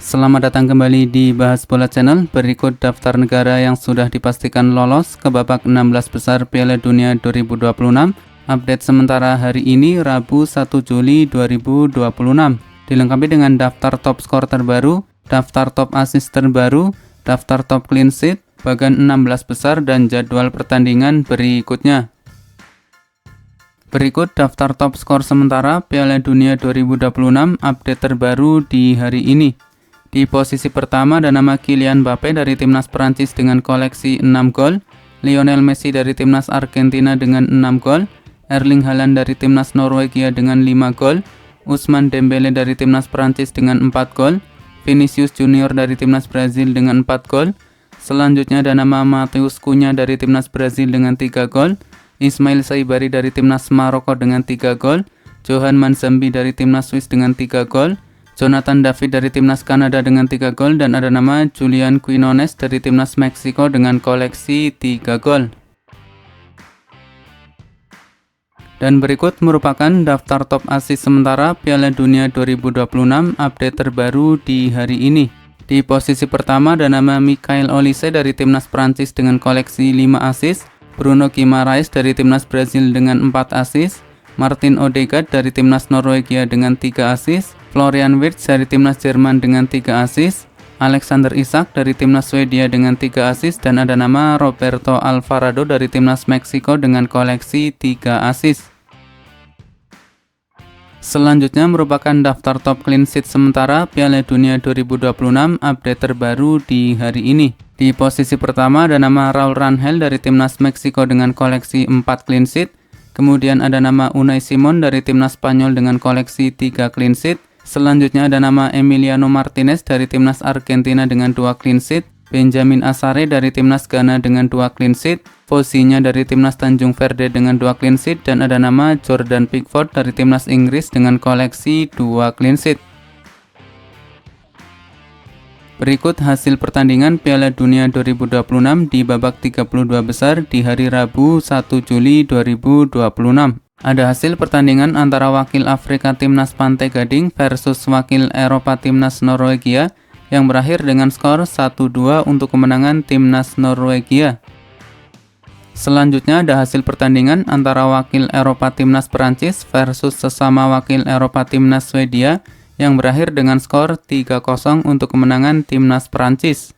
Selamat datang kembali di Bahas Bola Channel. Berikut daftar negara yang sudah dipastikan lolos ke babak 16 besar Piala Dunia 2026. Update sementara hari ini Rabu 1 Juli 2026. Dilengkapi dengan daftar top skor terbaru, daftar top assist terbaru, daftar top clean sheet, bagan 16 besar dan jadwal pertandingan berikutnya. Berikut daftar top skor sementara Piala Dunia 2026 update terbaru di hari ini. Di posisi pertama ada nama Kylian Mbappe dari timnas Prancis dengan koleksi 6 gol, Lionel Messi dari timnas Argentina dengan 6 gol, Erling Haaland dari timnas Norwegia dengan 5 gol, Ousmane Dembele dari timnas Prancis dengan 4 gol, Vinicius Junior dari timnas Brazil dengan 4 gol. Selanjutnya ada nama Matheus Cunha dari timnas Brazil dengan 3 gol, Ismail Saibari dari timnas Maroko dengan 3 gol, Johan Manzambi dari timnas Swiss dengan 3 gol, Jonathan David dari timnas Kanada dengan 3 gol, dan ada nama Julian Quinones dari timnas Meksiko dengan koleksi 3 gol. Dan berikut merupakan daftar top assist sementara Piala Dunia 2026 update terbaru di hari ini. Di posisi pertama ada nama Michael Olise dari timnas Prancis dengan koleksi 5 assist, Bruno Guimaraes dari timnas Brazil dengan 4 assist, Martin Odegaard dari timnas Norwegia dengan 3 assist, Florian Wirtz dari timnas Jerman dengan 3 assist, Alexander Isak dari timnas Swedia dengan 3 assist, dan ada nama Roberto Alvarado dari timnas Meksiko dengan koleksi 3 assist. Selanjutnya merupakan daftar top clean sheet sementara Piala Dunia 2026 update terbaru di hari ini. Di posisi pertama ada nama Raul Rangel dari timnas Meksiko dengan koleksi 4 clean sheet. Kemudian ada nama Unai Simon dari timnas Spanyol dengan koleksi 3 clean sheet. Selanjutnya ada nama Emiliano Martinez dari timnas Argentina dengan 2 clean sheet, Benjamin Asare dari timnas Ghana dengan 2 clean sheet, Fozinya dari timnas Tanjung Verde dengan 2 clean sheet, dan ada nama Jordan Pickford dari timnas Inggris dengan koleksi 2 clean sheet. Berikut hasil pertandingan Piala Dunia 2026 di babak 32 besar di hari Rabu 1 Juli 2026. Ada hasil pertandingan antara wakil Afrika Timnas Pantai Gading versus wakil Eropa Timnas Norwegia yang berakhir dengan skor 1-2 untuk kemenangan Timnas Norwegia. Selanjutnya ada hasil pertandingan antara wakil Eropa Timnas Perancis versus sesama wakil Eropa Timnas Swedia yang berakhir dengan skor 3-0 untuk kemenangan Timnas Perancis.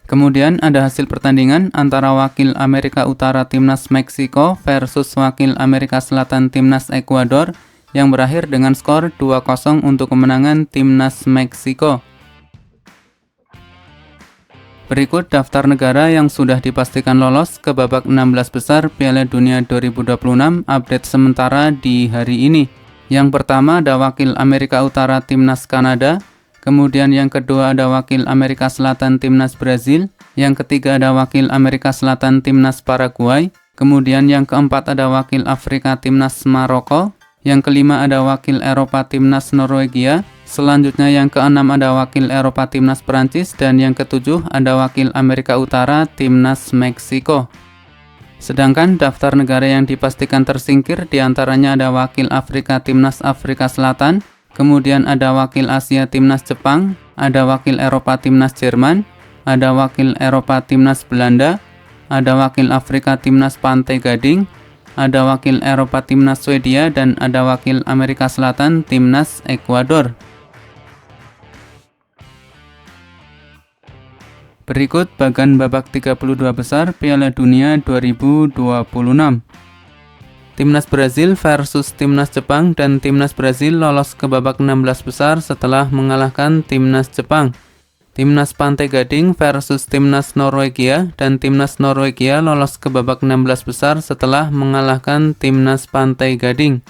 Kemudian ada hasil pertandingan antara wakil Amerika Utara Timnas Meksiko versus wakil Amerika Selatan Timnas Ekuador yang berakhir dengan skor 2-0 untuk kemenangan Timnas Meksiko. Berikut daftar negara yang sudah dipastikan lolos ke babak 16 besar Piala Dunia 2026 update sementara di hari ini. Yang pertama ada wakil Amerika Utara Timnas Kanada. Kemudian yang kedua ada wakil Amerika Selatan Timnas Brazil, yang ketiga ada wakil Amerika Selatan Timnas Paraguay, kemudian yang keempat ada wakil Afrika Timnas Maroko, yang kelima ada wakil Eropa Timnas Norwegia, selanjutnya yang keenam ada wakil Eropa Timnas Perancis, dan yang ketujuh ada wakil Amerika Utara Timnas Meksiko. Sedangkan daftar negara yang dipastikan tersingkir diantaranya ada wakil Afrika Timnas Afrika Selatan, kemudian ada wakil Asia Timnas Jepang, ada wakil Eropa Timnas Jerman, ada wakil Eropa Timnas Belanda, ada wakil Afrika Timnas Pantai Gading, ada wakil Eropa Timnas Swedia, dan ada wakil Amerika Selatan Timnas Ekuador. Berikut bagan babak 32 besar Piala Dunia 2026. Timnas Brazil versus Timnas Jepang, dan Timnas Brazil lolos ke babak 16 besar setelah mengalahkan Timnas Jepang. Timnas Pantai Gading versus Timnas Norwegia, dan Timnas Norwegia lolos ke babak 16 besar setelah mengalahkan Timnas Pantai Gading.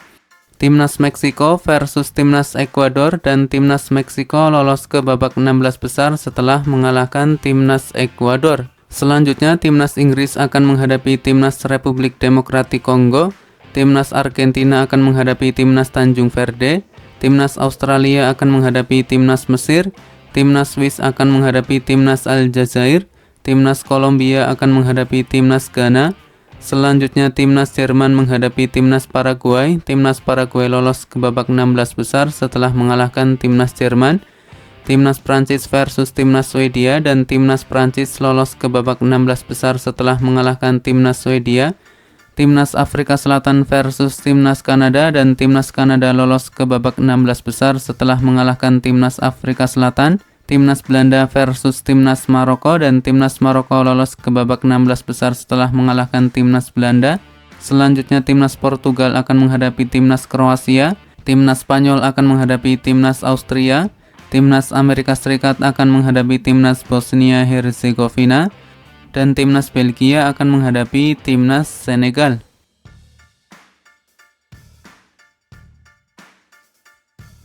Timnas Meksiko versus Timnas Ekuador, dan Timnas Meksiko lolos ke babak 16 besar setelah mengalahkan Timnas Ekuador. Selanjutnya Timnas Inggris akan menghadapi Timnas Republik Demokratik Kongo. Timnas Argentina akan menghadapi Timnas Tanjung Verde, Timnas Australia akan menghadapi Timnas Mesir, Timnas Swiss akan menghadapi Timnas Aljazair, Timnas Kolombia akan menghadapi Timnas Ghana, selanjutnya Timnas Jerman menghadapi Timnas Paraguay. Timnas Paraguay lolos ke babak 16 besar setelah mengalahkan Timnas Jerman, Timnas Prancis versus Timnas Swedia, dan Timnas Prancis lolos ke babak 16 besar setelah mengalahkan Timnas Swedia. Timnas Afrika Selatan versus Timnas Kanada, dan Timnas Kanada lolos ke babak 16 besar setelah mengalahkan Timnas Afrika Selatan. Timnas Belanda versus Timnas Maroko, dan Timnas Maroko lolos ke babak 16 besar setelah mengalahkan Timnas Belanda. Selanjutnya Timnas Portugal akan menghadapi Timnas Kroasia, Timnas Spanyol akan menghadapi Timnas Austria, Timnas Amerika Serikat akan menghadapi Timnas Bosnia Herzegovina, dan Timnas Belgia akan menghadapi Timnas Senegal.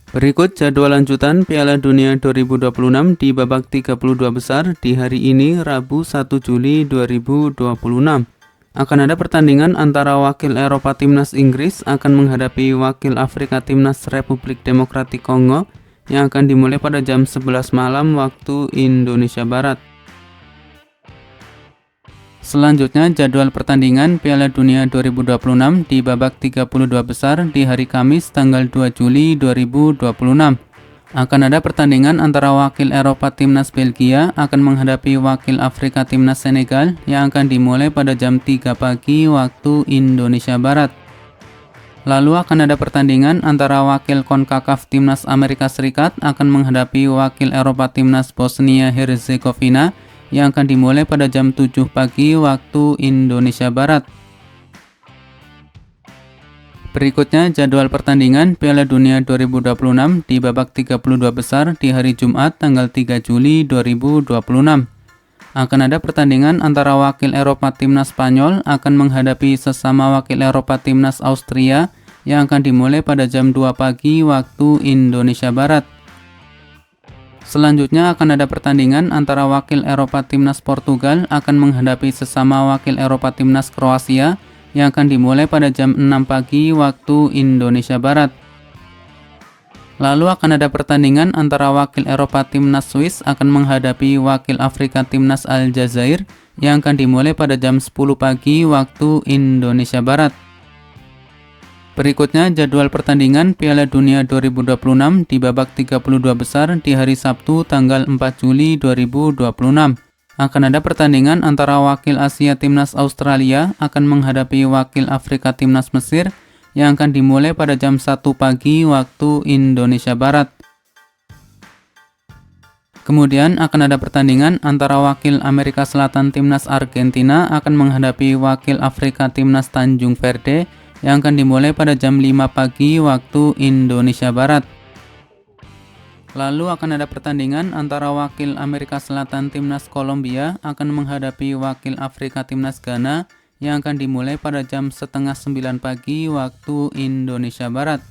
Berikut jadwal lanjutan Piala Dunia 2026 di babak 32 besar di hari ini Rabu 1 Juli 2026. Akan ada pertandingan antara wakil Eropa Timnas Inggris akan menghadapi wakil Afrika Timnas Republik Demokratik Kongo yang akan dimulai pada jam 11 malam waktu Indonesia Barat. Selanjutnya jadwal pertandingan Piala Dunia 2026 di babak 32 besar di hari Kamis tanggal 2 Juli 2026. Akan ada pertandingan antara wakil Eropa Timnas Belgia akan menghadapi wakil Afrika Timnas Senegal yang akan dimulai pada jam 3 pagi waktu Indonesia Barat. Lalu akan ada pertandingan antara wakil CONCACAF Timnas Amerika Serikat akan menghadapi wakil Eropa Timnas Bosnia Herzegovina yang akan dimulai pada jam 7 pagi waktu Indonesia Barat. Berikutnya jadwal pertandingan Piala Dunia 2026 di babak 32 besar di hari Jumat tanggal 3 Juli 2026. Akan ada pertandingan antara wakil Eropa Timnas Spanyol akan menghadapi sesama wakil Eropa Timnas Austria yang akan dimulai pada jam 2 pagi waktu Indonesia Barat. Selanjutnya akan ada pertandingan antara wakil Eropa Timnas Portugal akan menghadapi sesama wakil Eropa Timnas Kroasia yang akan dimulai pada jam 6 pagi waktu Indonesia Barat. Lalu akan ada pertandingan antara wakil Eropa Timnas Swiss akan menghadapi wakil Afrika Timnas Aljazair yang akan dimulai pada jam 10 pagi waktu Indonesia Barat. Berikutnya jadwal pertandingan Piala Dunia 2026 di babak 32 besar di hari Sabtu tanggal 4 Juli 2026. Akan ada pertandingan antara wakil Asia Timnas Australia akan menghadapi wakil Afrika Timnas Mesir yang akan dimulai pada jam 1 pagi waktu Indonesia Barat. Kemudian akan ada pertandingan antara wakil Amerika Selatan Timnas Argentina akan menghadapi wakil Afrika Timnas Tanjung Verde yang akan dimulai pada jam 5 pagi waktu Indonesia Barat. Lalu akan ada pertandingan antara wakil Amerika Selatan Timnas Kolombia akan menghadapi wakil Afrika Timnas Ghana yang akan dimulai pada jam 8:30 pagi waktu Indonesia Barat.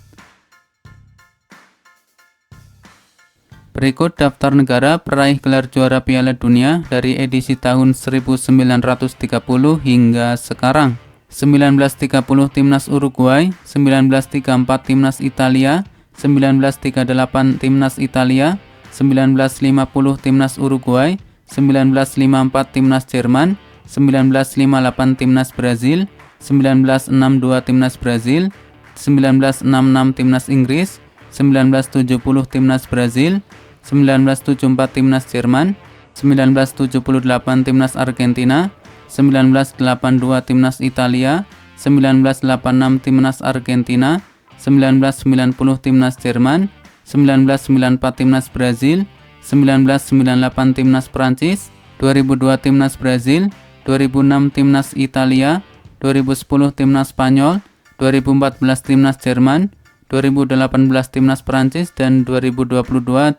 Berikut daftar negara peraih gelar juara Piala Dunia dari edisi tahun 1930 hingga sekarang. 1930 Timnas Uruguay, 1934 Timnas Italia, 1938 Timnas Italia, 1950 Timnas Uruguay, 1954 Timnas Jerman, 1958 Timnas Brazil, 1962 Timnas Brazil, 1966 Timnas Inggris, 1970 Timnas Brazil, 1974 Timnas Jerman, 1978 Timnas Argentina, 1982 Timnas Italia, 1986 Timnas Argentina, 1990 Timnas Jerman, 1994 Timnas Brazil, 1998 Timnas Prancis, 2002 Timnas Brazil, 2006 Timnas Italia, 2010 Timnas Spanyol, 2014 Timnas Jerman, 2018 Timnas Prancis, dan 2022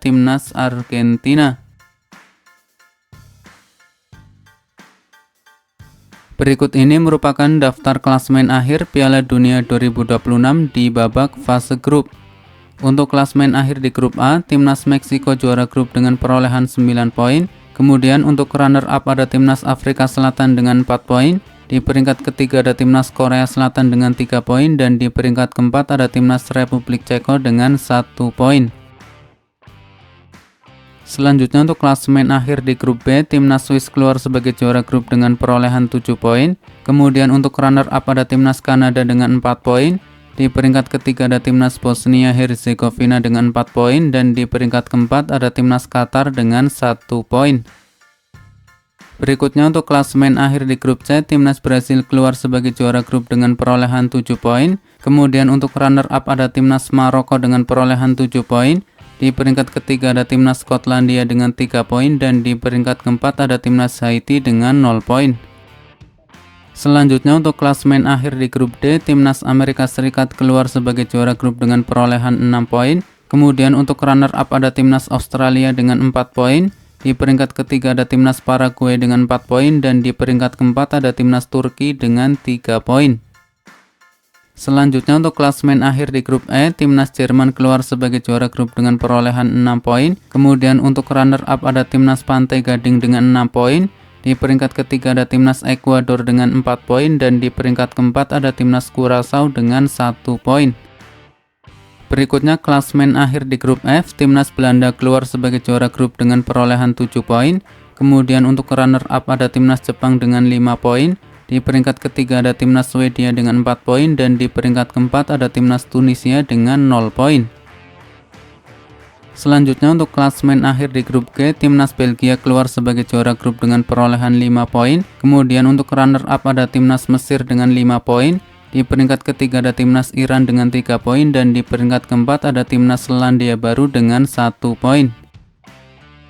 Timnas Argentina. Berikut ini merupakan daftar klasemen akhir Piala Dunia 2026 di babak fase grup. Untuk klasemen akhir di grup A, Timnas Meksiko juara grup dengan perolehan 9 poin. Kemudian untuk runner up ada Timnas Afrika Selatan dengan 4 poin. Di peringkat ketiga ada Timnas Korea Selatan dengan 3 poin. Dan di peringkat keempat ada Timnas Republik Ceko dengan 1 poin. Selanjutnya untuk klasemen akhir di grup B, Timnas Swiss keluar sebagai juara grup dengan perolehan 7 poin. Kemudian untuk runner up ada Timnas Kanada dengan 4 poin. Di peringkat ketiga ada timnas Bosnia Herzegovina dengan 4 poin dan di peringkat keempat ada timnas Qatar dengan 1 poin. Berikutnya untuk klasemen akhir di grup C, timnas Brasil keluar sebagai juara grup dengan perolehan 7 poin. Kemudian untuk runner up ada timnas Maroko dengan perolehan 7 poin. Di peringkat ketiga ada timnas Skotlandia dengan 3 poin dan di peringkat keempat ada timnas Haiti dengan 0 poin. Selanjutnya untuk klasemen akhir di grup D, timnas Amerika Serikat keluar sebagai juara grup dengan perolehan 6 poin. Kemudian untuk runner up ada timnas Australia dengan 4 poin. Di peringkat ketiga ada timnas Paraguay dengan 4 poin dan di peringkat keempat ada timnas Turki dengan 3 poin. Selanjutnya untuk klasemen akhir di grup E, timnas Jerman keluar sebagai juara grup dengan perolehan 6 poin. Kemudian untuk runner up ada timnas Pantai Gading dengan 6 poin. Di peringkat ketiga ada timnas Ekuador dengan 4 poin dan di peringkat keempat ada timnas Curaçao dengan 1 poin. Berikutnya klasemen akhir di grup F, timnas Belanda keluar sebagai juara grup dengan perolehan 7 poin. Kemudian untuk runner up ada timnas Jepang dengan 5 poin. Di peringkat ketiga ada timnas Swedia dengan 4 poin dan di peringkat keempat ada timnas Tunisia dengan 0 poin. Selanjutnya untuk klasemen akhir di grup G, timnas Belgia keluar sebagai juara grup dengan perolehan 5 poin. Kemudian untuk runner up ada timnas Mesir dengan 5 poin. Di peringkat ketiga ada timnas Iran dengan 3 poin dan di peringkat keempat ada timnas Selandia Baru dengan 1 poin.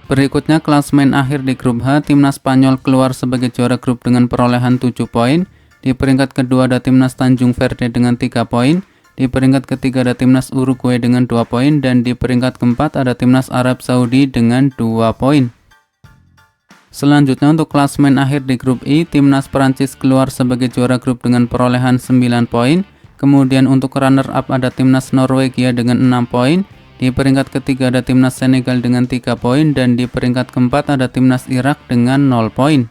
Berikutnya klasemen akhir di grup H, timnas Spanyol keluar sebagai juara grup dengan perolehan 7 poin. Di peringkat kedua ada timnas Tanjung Verde dengan 3 poin. Di peringkat ketiga ada timnas Uruguay dengan 2 poin dan di peringkat keempat ada timnas Arab Saudi dengan 2 poin. Selanjutnya untuk klasemen akhir di grup I, timnas Prancis keluar sebagai juara grup dengan perolehan 9 poin. Kemudian untuk runner up ada timnas Norwegia dengan 6 poin. Di peringkat ketiga ada timnas Senegal dengan 3 poin dan di peringkat keempat ada timnas Irak dengan 0 poin.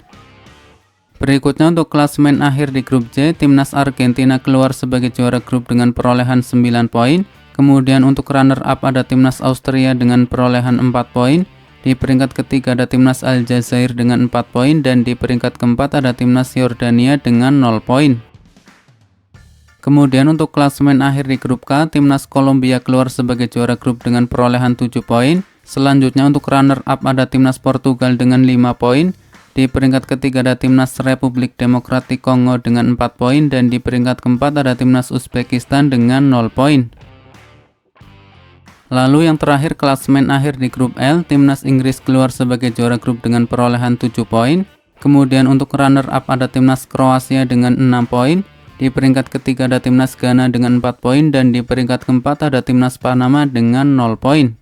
Berikutnya untuk klasemen akhir di grup J, timnas Argentina keluar sebagai juara grup dengan perolehan 9 poin. Kemudian untuk runner up ada timnas Austria dengan perolehan 4 poin. Di peringkat ketiga ada timnas Aljazair dengan 4 poin dan di peringkat keempat ada timnas Yordania dengan 0 poin. Kemudian untuk klasemen akhir di grup K, timnas Kolombia keluar sebagai juara grup dengan perolehan 7 poin. Selanjutnya untuk runner up ada timnas Portugal dengan 5 poin. Di peringkat ketiga ada timnas Republik Demokratik Kongo dengan 4 poin dan di peringkat keempat ada timnas Uzbekistan dengan 0 poin. Lalu yang terakhir klasemen akhir di grup L, timnas Inggris keluar sebagai juara grup dengan perolehan 7 poin. Kemudian untuk runner up ada timnas Kroasia dengan 6 poin. Di peringkat ketiga ada timnas Ghana dengan 4 poin dan di peringkat keempat ada timnas Panama dengan 0 poin.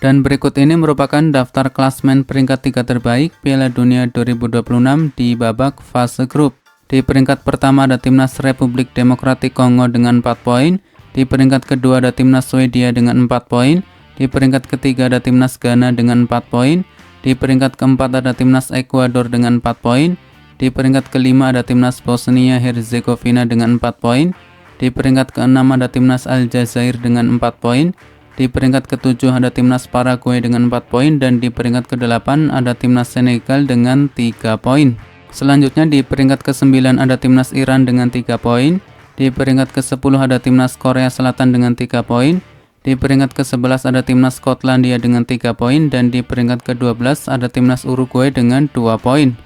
Dan berikut ini merupakan daftar klasemen peringkat 3 terbaik Piala Dunia 2026 di babak fase grup. Di peringkat pertama ada timnas Republik Demokratik Kongo dengan 4 poin. Di peringkat kedua ada timnas Swedia dengan 4 poin. Di peringkat ketiga ada timnas Ghana dengan 4 poin. Di peringkat keempat ada timnas Ekuador dengan 4 poin. Di peringkat kelima ada timnas Bosnia Herzegovina dengan 4 poin. Di peringkat keenam ada timnas Aljazair dengan 4 poin. Di peringkat ketujuh ada timnas Paraguay dengan 4 poin dan di peringkat ke-8 ada timnas Senegal dengan 3 poin. Selanjutnya di peringkat ke-9 ada timnas Iran dengan 3 poin. Di peringkat ke-10 ada timnas Korea Selatan dengan 3 poin. Di peringkat ke-11 ada timnas Skotlandia dengan 3 poin dan di peringkat ke-12 ada timnas Uruguay dengan 2 poin.